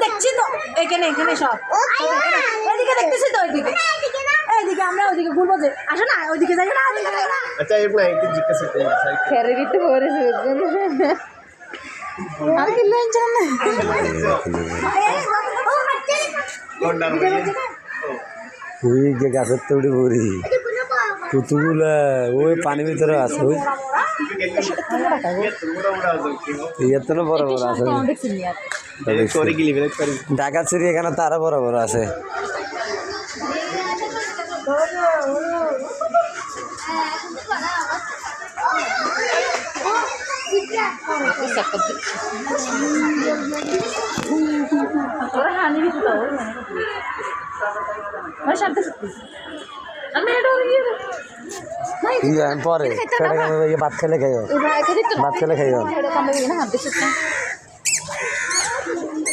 দেখছি তো এখানে এখানে সব এদিকে দেখতেছি তো ওইদিকে এইদিকে আমরা ওইদিকে ঘুরবো যে আসো না ওইদিকে যাই না আচ্ছা এমনি একটু জিজ্ঞাসা করি খেরে দিতে পড়েছে আর কি লেনছেন ওই যে গাছের তৈরি ভরি কুতুগুলা ওই পানির ভিতরে আছে ওই এত বড় বড় আছে ঢাকা চিড়িয়াখানা তারা বড় বড় আছে পরে ভাত খেলে খাইও ভাত খেলে খাইও